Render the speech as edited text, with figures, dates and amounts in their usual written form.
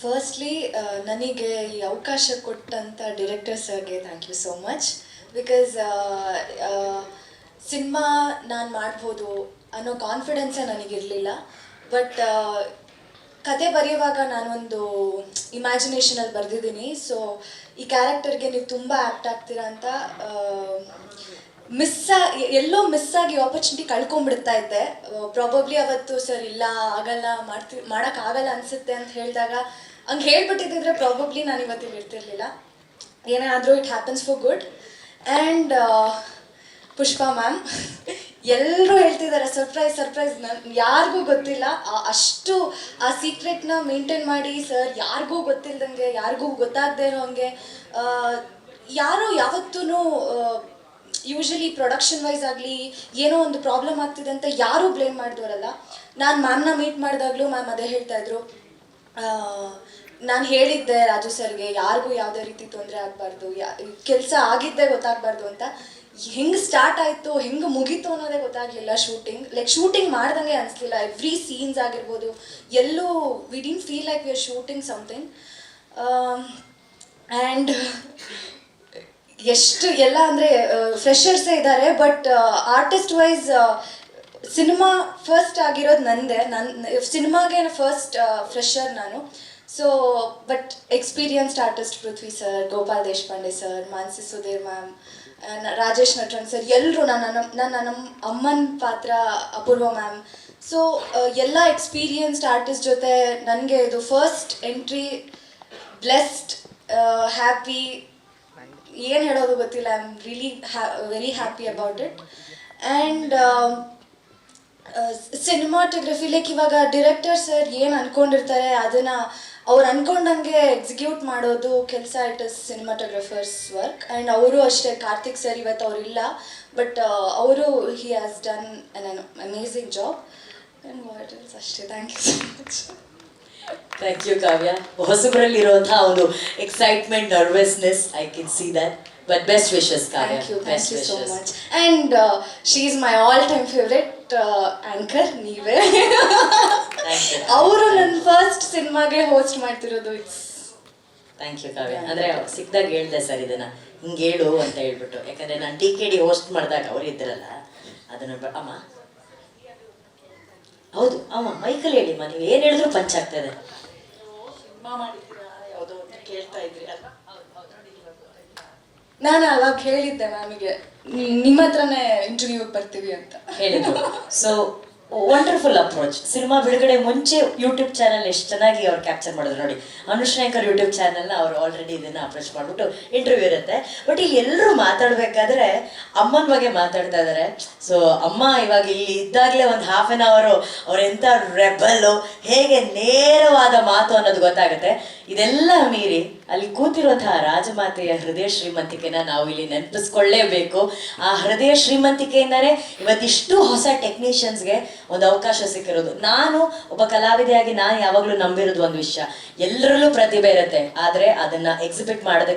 Firstly ನನಗೆ ಈ ಅವಕಾಶ ಕೊಟ್ಟಂಥ ಡೈರೆಕ್ಟರ್ ಸರ್ಗೆ thank you so much. Because cinema ನಾನು ಮಾಡ್ಬೋದು ಅನ್ನೋ ಕಾನ್ಫಿಡೆನ್ಸೇ ನನಗಿರಲಿಲ್ಲ. ಬಟ್ ಕತೆ ಬರೆಯುವಾಗ ನಾನೊಂದು ಇಮ್ಯಾಜಿನೇಷನಲ್ಲಿ ಬರೆದಿದ್ದೀನಿ. ಸೊ ಈ ಕ್ಯಾರೆಕ್ಟರ್ಗೆ ನೀವು ತುಂಬ ಆ್ಯಪ್ಟ್ ಆಗ್ತೀರಾ ಅಂತ ಎಲ್ಲೋ ಮಿಸ್ ಆಗಿ ಆಪರ್ಚುನಿಟಿ ಕಳ್ಕೊಂಡ್ಬಿಡ್ತಾ ಇದ್ದೆ. ಪ್ರಾಬಬ್ಲಿ ಅವತ್ತು ಸರ್ ಇಲ್ಲ ಆಗಲ್ಲ ಮಾಡೋಕ್ಕಾಗಲ್ಲ ಅನಿಸುತ್ತೆ ಅಂತ ಹೇಳಿದಾಗ ಹಂಗೆ ಹೇಳ್ಬಿಟ್ಟಿದ್ದಿದ್ರೆ ಪ್ರಾಬಬ್ಲಿ ನಾನು ಇವತ್ತಿಲ್ಲಿ ಇರ್ತಿರ್ಲಿಲ್ಲ. ಏನೇ ಆದರೂ it happens for good. And Pushpa ma'am ಎಲ್ಲರೂ ಹೇಳ್ತಿದ್ದಾರೆ ಸರ್ಪ್ರೈಸ್ ಸರ್ಪ್ರೈಸ್. ಯಾರಿಗೂ ಗೊತ್ತಿಲ್ಲ, ಅಷ್ಟು ಆ ಸೀಕ್ರೆಟ್ನ ಮೇಂಟೈನ್ ಮಾಡಿ ಸರ್ ಯಾರಿಗೂ ಗೊತ್ತಿಲ್ದಂಗೆ, ಯಾರಿಗೂ ಗೊತ್ತಾಗದೇ ಇರೋ ಹಂಗೆ. ಯಾರು ಯಾವತ್ತೂ ಯೂಶಲಿ ಪ್ರೊಡಕ್ಷನ್ ವೈಸ್ ಆಗಲಿ ಏನೋ ಒಂದು ಪ್ರಾಬ್ಲಮ್ ಆಗ್ತಿದೆ ಅಂತ ಯಾರೂ ಬ್ಲೇಮ್ ಮಾಡಿದವರಲ್ಲ. ನಾನು ಮ್ಯಾಮ್ನ ಮೀಟ್ ಮಾಡಿದಾಗಲೂ ಮ್ಯಾಮ್ ಅದೇ ಹೇಳ್ತಾಯಿದ್ರು, ನಾನು ಹೇಳಿದ್ದೆ ರಾಜು ಸರ್ಗೆ ಯಾರಿಗೂ ಯಾವುದೇ ರೀತಿ ತೊಂದರೆ ಆಗಬಾರ್ದು, ಕೆಲಸ ಆಗಿದ್ದೇ ಗೊತ್ತಾಗಬಾರ್ದು ಅಂತ. ಹೆಂಗೆ ಸ್ಟಾರ್ಟ್ ಆಯಿತು ಹೆಂಗೆ ಮುಗೀತು ಅನ್ನೋದೇ ಗೊತ್ತಾಗಲಿಲ್ಲ. ಶೂಟಿಂಗ್ ಮಾಡ್ದಂಗೆ ಅನಿಸ್ಲಿಲ್ಲ. ಎವ್ರಿ ಸೀನ್ಸ್ ಆಗಿರ್ಬೋದು ಎಲ್ಲೂ we didn't feel like we are shooting something. And ಎಷ್ಟು ಎಲ್ಲ ಅಂದರೆ ಫ್ರೆಷರ್ಸೇ ಇದ್ದಾರೆ. But artist wise cinema first ಆಗಿರೋದು ನಂದೇ. ಸಿನಿಮಾಗೆ ಫಸ್ಟ್ ಫ್ರೆಷರ್ ನಾನು. So but experienced artist Prithvi sir, Gopal Deshpande sir, Mansi Sudhir ma'am, Rajesh Natran sir, ಎಲ್ಲರೂ ನಮ್ಮ ಅಮ್ಮನ ಪಾತ್ರ ಅಪೂರ್ವ ಮ್ಯಾಮ್. ಸೊ ಎಲ್ಲ ಎಕ್ಸ್ಪೀರಿಯನ್ಸ್ಡ್ ಆರ್ಟಿಸ್ಟ್ ಜೊತೆ ನನಗೆ ಇದು ಫಸ್ಟ್ ಎಂಟ್ರಿ. ಬ್ಲೆಸ್ಡ್, ಹ್ಯಾಪಿ, ಏನು ಹೇಳೋದು ಗೊತ್ತಿಲ್ಲ. I am really very happy about it. And cinematography like ಇವಾಗ ಡಿರೆಕ್ಟರ್ ಸರ್ ಏನು ಅಂದ್ಕೊಂಡಿರ್ತಾರೆ ಅದನ್ನು ಅವ್ರು ಅಂದ್ಕೊಂಡಂಗೆ ಎಕ್ಸಿಕ್ಯೂಟ್ ಮಾಡೋದು ಕೆಲಸ. It is cinematographers work. And ಅವರು ಅಷ್ಟೇ, ಕಾರ್ತಿಕ್ ಸರ್ ಇವತ್ತು ಅವರಿಲ್ಲ, ಬಟ್ ಅವರು he has done an amazing job. And what else ಅಷ್ಟೇ. Thank you so much. Thank you Kavya. ಹೊಸಬರಲ್ಲಿರುವಂತಹ ಒಂದು excitement, nervousness, I can see that. But best wishes Kavya. Thank you so much. And she is my all time favourite anchor ನೀವೇ. ಅವರು ನನ್ನ first ಸಿನಿಮಾಗೆ host ಮಾಡ್ತಿರೋದು. It's thank you ಕಾವ್ಯ. ಅಂದರೆ ಸಿಕ್ದಾಗ ಹೇಳ್ದೆ sir ಇದನ್ನು ಹಿಂಗೆ ಹೇಳು ಅಂತ ಹೇಳ್ಬಿಟ್ಟು. ಯಾಕಂದರೆ ನಾನು TKD ಹೋಸ್ಟ್ ಮಾಡಿದಾಗ ಅವ್ರು ಇದ್ರಲ್ಲ ಅದನ್ನು ಅಮ್ಮ ಹೌದು ಅಮ್ಮ ಮೈಕಲ್ಲಿ ಹೇಳಿಮ್ಮ, ನೀವು ಏನು ಹೇಳಿದ್ರು ಪಂಚ್ ಆಗ್ತದೆ. ಯಾವುದೋ ಕೇಳ್ತಾ ಇದ್ರಿ ಅಲ್ಲ, ನಾನು ಅವಾಗ ಹೇಳಿದ್ದೆ ಮ್ಯಾಮಿಗೆ ನಿಮ್ಮ ಹತ್ರನೇ ಇಂಟರ್ವ್ಯೂಗೆ ಬರ್ತೀವಿ ಅಂತ ಹೇಳಿದ್ರು. So wonderful approach. ಸಿನಿಮಾ ಬಿಡುಗಡೆ ಮುಂಚೆ ಯೂಟ್ಯೂಬ್ ಚಾನಲ್ ಎಷ್ಟು ಚೆನ್ನಾಗಿ ಅವ್ರು ಕ್ಯಾಪ್ಚರ್ ಮಾಡಿದ್ರು ನೋಡಿ. ಅನುಶ್ರೇಂಕರ್ ಯೂಟ್ಯೂಬ್ ಚಾನಲ್ನ ಅವ್ರು ಆಲ್ರೆಡಿ ಇದನ್ನು ಅಪ್ರೋಚ್ ಮಾಡಿಬಿಟ್ಟು ಇಂಟರ್ವ್ಯೂ ಇರುತ್ತೆ. ಬಟ್ ಇಲ್ಲಿ ಎಲ್ಲರೂ ಮಾತಾಡಬೇಕಾದ್ರೆ ಅಮ್ಮನ ಬಗ್ಗೆ ಮಾತಾಡ್ತಾ ಇದ್ದಾರೆ. ಸೊ ಅಮ್ಮ ಇವಾಗ ಇಲ್ಲಿ ಇದ್ದಾಗಲೇ ಒಂದು ಹಾಫ್ ಆನ್ ಅವರು ಅವ್ರೆಂಥ ರೆಬಲ್ಲು, ಹೇಗೆ ನೇರವಾದ ಮಾತು ಅನ್ನೋದು ಗೊತ್ತಾಗುತ್ತೆ. ಇದೆಲ್ಲ ಮೀರಿ ಅಲ್ಲಿ ಕೂತಿರುವಂತಹ ರಾಜಮಾತೆಯ ಹೃದಯ ಶ್ರೀಮಂತಿಕೆನ ನಾವು ಇಲ್ಲಿ ನೆನಪಿಸ್ಕೊಳ್ಳೇಬೇಕು. ಆ ಹೃದಯ ಶ್ರೀಮಂತಿಕೆಯಿಂದನೇ ಇವತ್ತಿಷ್ಟು ಹೊಸ ಟೆಕ್ನಿಷಿಯನ್ಸ್ಗೆ ಒಂದು ಅವಕಾಶ ಸಿಕ್ಕಿರೋದು. ನಾನು ಒಬ್ಬ ಕಲಾವಿದೆಯಾಗಿ ನಾನು ಯಾವಾಗಲೂ ನಂಬಿರೋದು ಒಂದು ವಿಷಯ, ಎಲ್ಲರಲ್ಲೂ ಪ್ರತಿಭೆ ಇರುತ್ತೆ, ಆದರೆ ಅದನ್ನು ಎಕ್ಸಿಬಿಟ್ ಮಾಡೋದಕ್ಕೆ